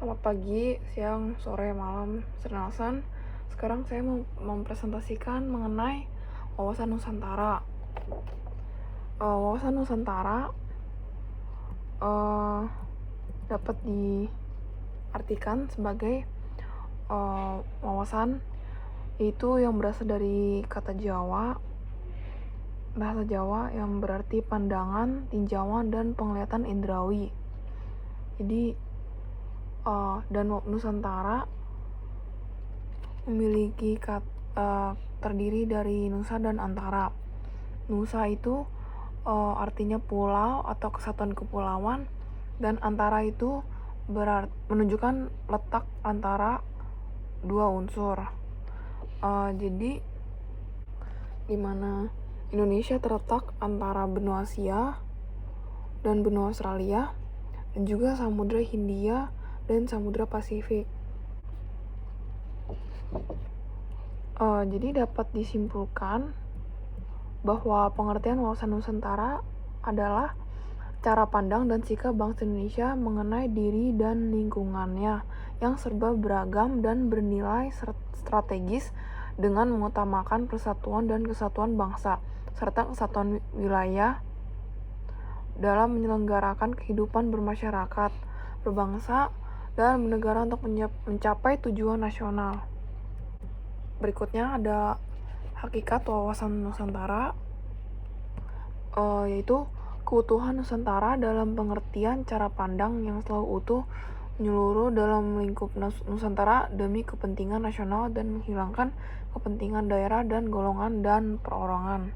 Selamat pagi, siang, sore, malam, Sernalsan. Sekarang saya mau mempresentasikan mengenai wawasan Nusantara. Wawasan Nusantara dapat diartikan sebagai wawasan itu yang berasal dari kata bahasa Jawa yang berarti pandangan, tinjauan, dan penglihatan indrawi. Jadi dan Nusantara memiliki terdiri dari Nusa dan Antara. Nusa itu artinya pulau atau kesatuan kepulauan, dan Antara itu menunjukkan letak antara dua unsur. Jadi di mana Indonesia terletak antara benua Asia dan benua Australia, dan juga Samudra Hindia dan Samudra Pasifik. Jadi dapat disimpulkan bahwa pengertian wawasan Nusantara adalah cara pandang dan sikap bangsa Indonesia mengenai diri dan lingkungannya yang serba beragam dan bernilai strategis dengan mengutamakan persatuan dan kesatuan bangsa serta kesatuan wilayah dalam menyelenggarakan kehidupan bermasyarakat, berbangsa, dan bernegara untuk mencapai tujuan nasional. Berikutnya ada hakikat wawasan Nusantara, yaitu keutuhan Nusantara dalam pengertian cara pandang yang selalu utuh, menyeluruh dalam lingkup Nusantara demi kepentingan nasional dan menghilangkan kepentingan daerah dan golongan dan perorangan.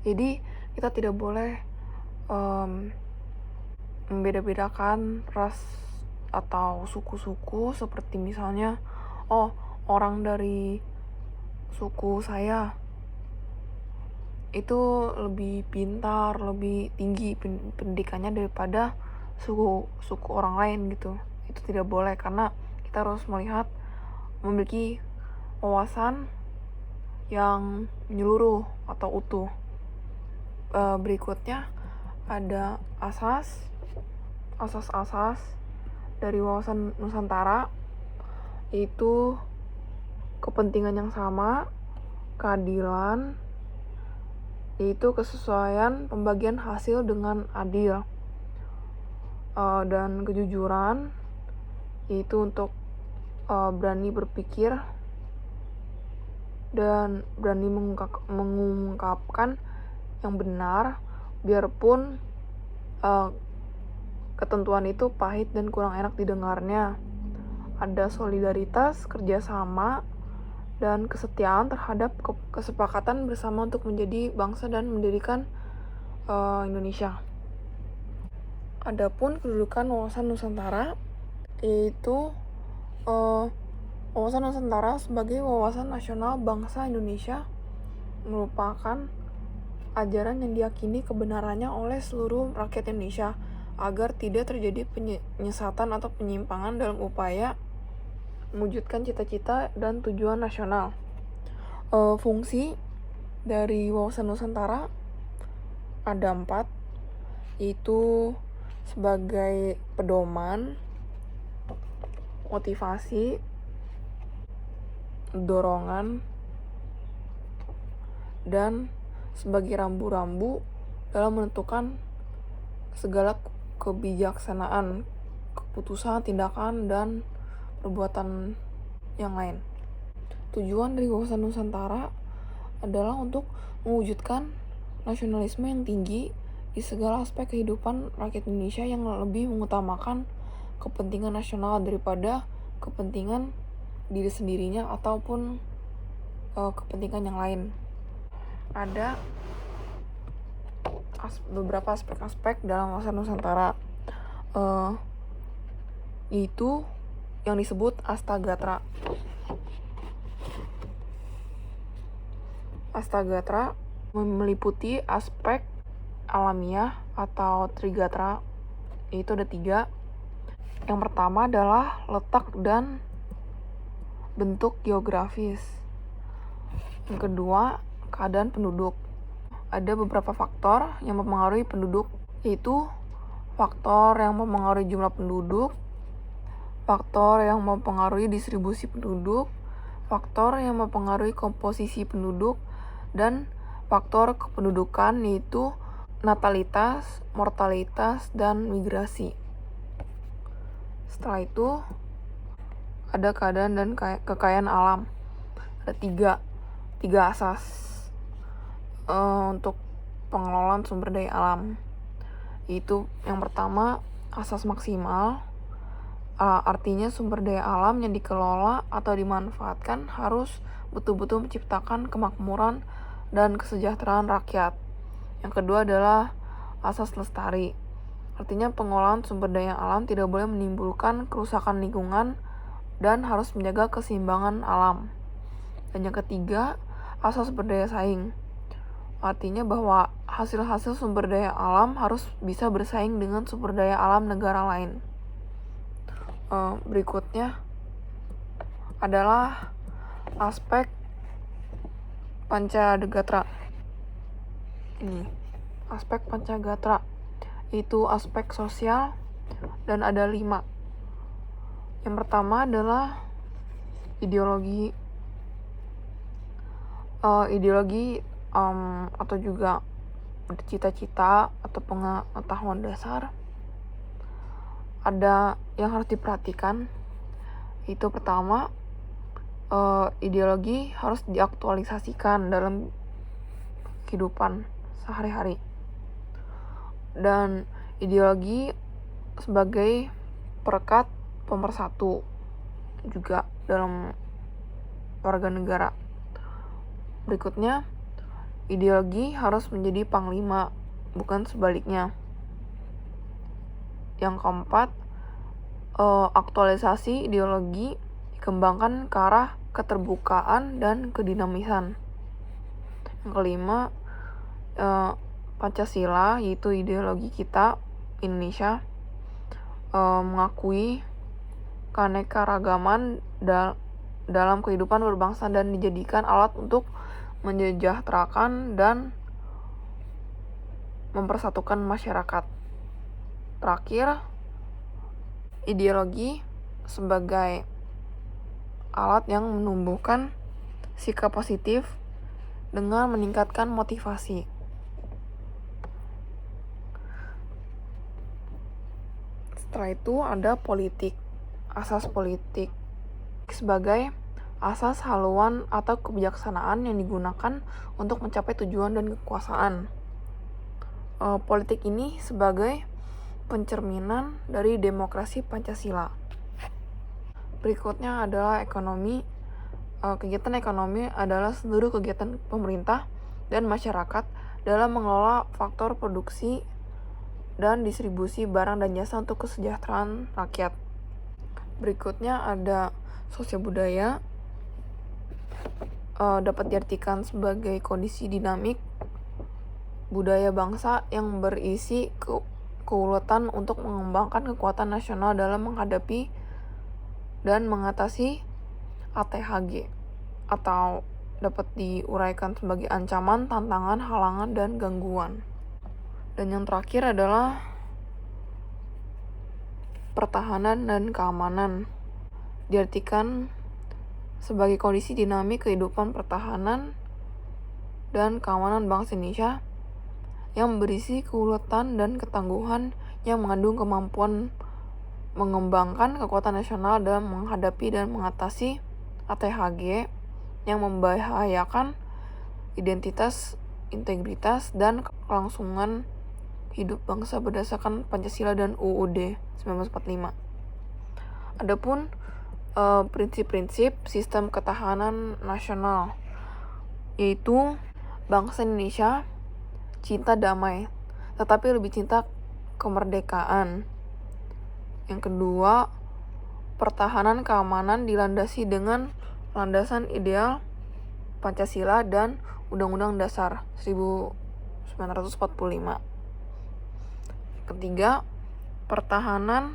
Jadi kita tidak boleh membeda-bedakan ras atau suku-suku, seperti misalnya orang dari suku saya itu lebih pintar, lebih tinggi pendidikannya daripada suku orang lain gitu. Itu tidak boleh, karena kita harus memiliki wawasan yang menyeluruh atau utuh. Berikutnya ada asas dari wawasan Nusantara, yaitu kepentingan yang sama, keadilan, yaitu kesesuaian pembagian hasil dengan adil, dan kejujuran, yaitu untuk berani berpikir dan berani mengungkapkan yang benar, biarpun ketentuan itu pahit dan kurang enak didengarnya. Ada solidaritas, kerjasama, dan kesetiaan terhadap kesepakatan bersama untuk menjadi bangsa dan mendirikan Indonesia. Adapun kedudukan wawasan Nusantara, yaitu wawasan Nusantara sebagai wawasan nasional bangsa Indonesia merupakan ajaran yang diyakini kebenarannya oleh seluruh rakyat Indonesia agar tidak terjadi penyesatan atau penyimpangan dalam upaya mewujudkan cita-cita dan tujuan nasional. Fungsi dari wawasan Nusantara ada 4, yaitu sebagai pedoman, motivasi, dorongan, dan sebagai rambu-rambu dalam menentukan segala kebijaksanaan, keputusan, tindakan, dan perbuatan yang lain. Tujuan dari wawasan Nusantara adalah untuk mewujudkan nasionalisme yang tinggi di segala aspek kehidupan rakyat Indonesia yang lebih mengutamakan kepentingan nasional daripada kepentingan diri sendirinya ataupun kepentingan yang lain. Ada beberapa aspek-aspek dalam wawasan Nusantara, yaitu yang disebut Astagatra. Astagatra meliputi aspek alamiah atau Trigatra, yaitu ada 3. Yang pertama adalah letak dan bentuk geografis. Yang kedua, keadaan penduduk. Ada beberapa faktor yang mempengaruhi penduduk, yaitu faktor yang mempengaruhi jumlah penduduk, faktor yang mempengaruhi distribusi penduduk, faktor yang mempengaruhi komposisi penduduk, dan faktor kependudukan yaitu natalitas, mortalitas, dan migrasi. Setelah itu ada keadaan dan kekayaan alam. Ada tiga asas untuk pengelolaan sumber daya alam. Yaitu yang pertama, asas maksimal. Artinya sumber daya alam yang dikelola atau dimanfaatkan harus betul-betul menciptakan kemakmuran dan kesejahteraan rakyat. Yang kedua adalah asas lestari. Artinya pengolahan sumber daya alam tidak boleh menimbulkan kerusakan lingkungan dan harus menjaga keseimbangan alam. Dan yang ketiga, asas berdaya saing. Artinya bahwa hasil-hasil sumber daya alam harus bisa bersaing dengan sumber daya alam negara lain. Berikutnya adalah aspek Pancagatra. Ini aspek Pancagatra, itu aspek sosial, dan ada 5. Yang pertama adalah ideologi atau juga cita-cita atau pengetahuan dasar. Ada yang harus diperhatikan, itu pertama, ideologi harus diaktualisasikan dalam kehidupan sehari-hari, dan ideologi sebagai perekat pemersatu juga dalam warga negara. Berikutnya, ideologi harus menjadi panglima, bukan sebaliknya. Yang keempat, aktualisasi ideologi dikembangkan ke arah keterbukaan dan kedinamisan. Yang kelima, Pancasila, yaitu ideologi kita Indonesia, mengakui keanekaragaman dalam kehidupan berbangsa dan dijadikan alat untuk mensejahterakan dan mempersatukan masyarakat. Terakhir, ideologi sebagai alat yang menumbuhkan sikap positif dengan meningkatkan motivasi. Setelah itu ada politik. Asas politik sebagai asas haluan atau kebijaksanaan yang digunakan untuk mencapai tujuan dan kekuasaan. Politik ini sebagai pencerminan dari demokrasi Pancasila. Berikutnya adalah ekonomi. Kegiatan ekonomi adalah seluruh kegiatan pemerintah dan masyarakat dalam mengelola faktor produksi dan distribusi barang dan jasa untuk kesejahteraan rakyat. Berikutnya ada sosial budaya. Dapat diartikan sebagai kondisi dinamik budaya bangsa yang berisi keuletan untuk mengembangkan kekuatan nasional dalam menghadapi dan mengatasi ATHG, atau dapat diuraikan sebagai ancaman, tantangan, halangan, dan gangguan. Dan yang terakhir adalah pertahanan dan keamanan. Diartikan sebagai kondisi dinamik kehidupan pertahanan dan keamanan bangsa Indonesia yang berisi keuletan dan ketangguhan yang mengandung kemampuan mengembangkan kekuatan nasional dalam menghadapi dan mengatasi ATHG yang membahayakan identitas, integritas, dan kelangsungan hidup bangsa berdasarkan Pancasila dan UUD 1945. Adapun prinsip-prinsip sistem ketahanan nasional, yaitu bangsa Indonesia cinta damai, tetapi lebih cinta kemerdekaan. Yang kedua, pertahanan keamanan dilandasi dengan landasan ideal Pancasila dan Undang-Undang Dasar 1945. Ketiga, pertahanan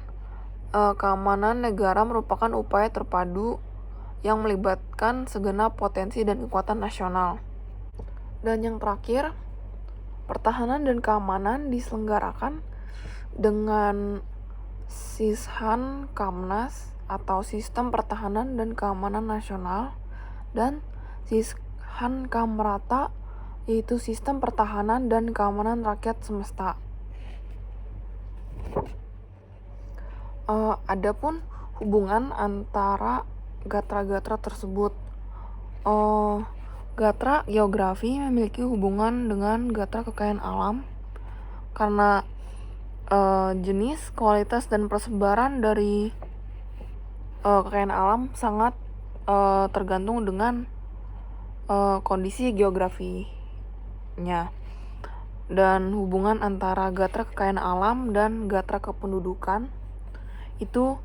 keamanan negara merupakan upaya terpadu yang melibatkan segenap potensi dan kekuatan nasional. Dan yang terakhir, pertahanan dan keamanan diselenggarakan dengan Sishan Kamnas atau Sistem Pertahanan dan Keamanan Nasional, dan Sishankamrata, yaitu Sistem Pertahanan dan Keamanan Rakyat Semesta. Adapun hubungan antara gatra-gatra tersebut. Gatra geografi memiliki hubungan dengan gatra kekayaan alam karena jenis, kualitas, dan persebaran dari kekayaan alam sangat tergantung dengan kondisi geografinya. Dan hubungan antara gatra kekayaan alam dan gatra kependudukan itu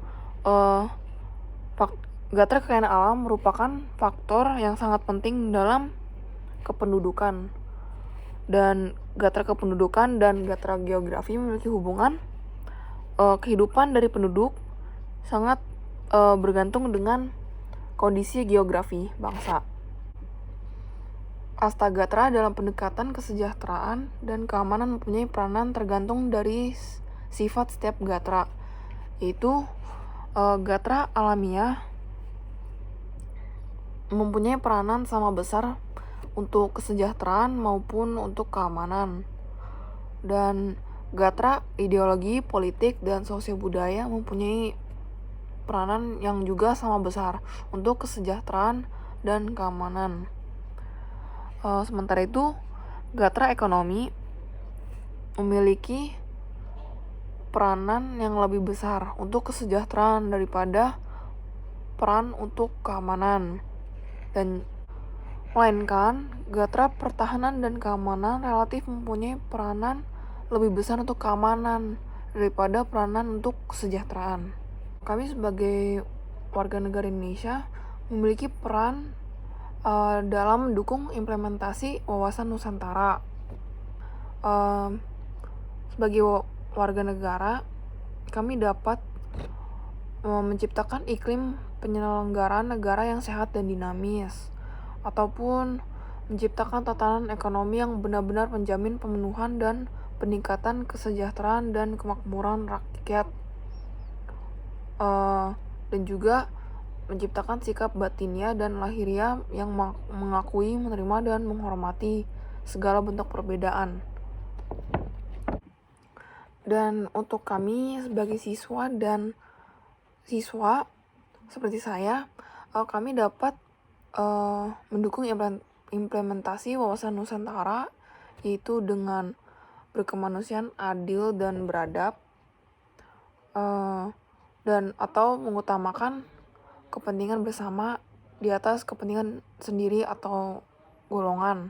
gatra kekayaan alam merupakan faktor yang sangat penting dalam kependudukan, dan gatra kependudukan dan gatra geografi memiliki hubungan kehidupan dari penduduk sangat bergantung dengan kondisi geografi bangsa. Astagatra dalam pendekatan kesejahteraan dan keamanan mempunyai peranan tergantung dari sifat setiap gatra, yaitu gatra alamiah mempunyai peranan sama besar untuk kesejahteraan maupun untuk keamanan, dan gatra ideologi, politik, dan sosial budaya mempunyai peranan yang juga sama besar untuk kesejahteraan dan keamanan. Sementara itu, gatra ekonomi memiliki peranan yang lebih besar untuk kesejahteraan daripada peran untuk keamanan, dan melainkan gatra pertahanan dan keamanan relatif mempunyai peranan lebih besar untuk keamanan daripada peranan untuk kesejahteraan. Kami sebagai warga negara Indonesia memiliki peran dalam mendukung implementasi wawasan Nusantara. Sebagai warga negara, kami dapat menciptakan iklim penyelenggaraan negara yang sehat dan dinamis, ataupun menciptakan tatanan ekonomi yang benar-benar menjamin pemenuhan dan peningkatan kesejahteraan dan kemakmuran rakyat, dan juga menciptakan sikap batinia dan lahiria yang mengakui, menerima, dan menghormati segala bentuk perbedaan. Dan untuk kami sebagai siswa seperti saya, kami dapat mendukung implementasi wawasan Nusantara, yaitu dengan berkemanusiaan adil dan beradab, dan atau mengutamakan kepentingan bersama di atas kepentingan sendiri atau golongan,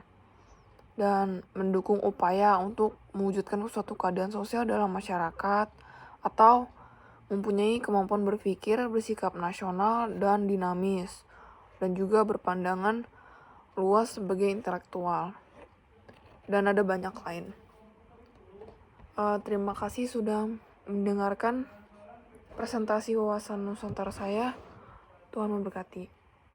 dan mendukung upaya untuk mewujudkan suatu keadaan sosial dalam masyarakat, atau mempunyai kemampuan berpikir, bersikap nasional dan dinamis, dan juga berpandangan luas sebagai intelektual, dan ada banyak lain. Terima kasih sudah mendengarkan presentasi wawasan Nusantara saya. Tuhan memberkati.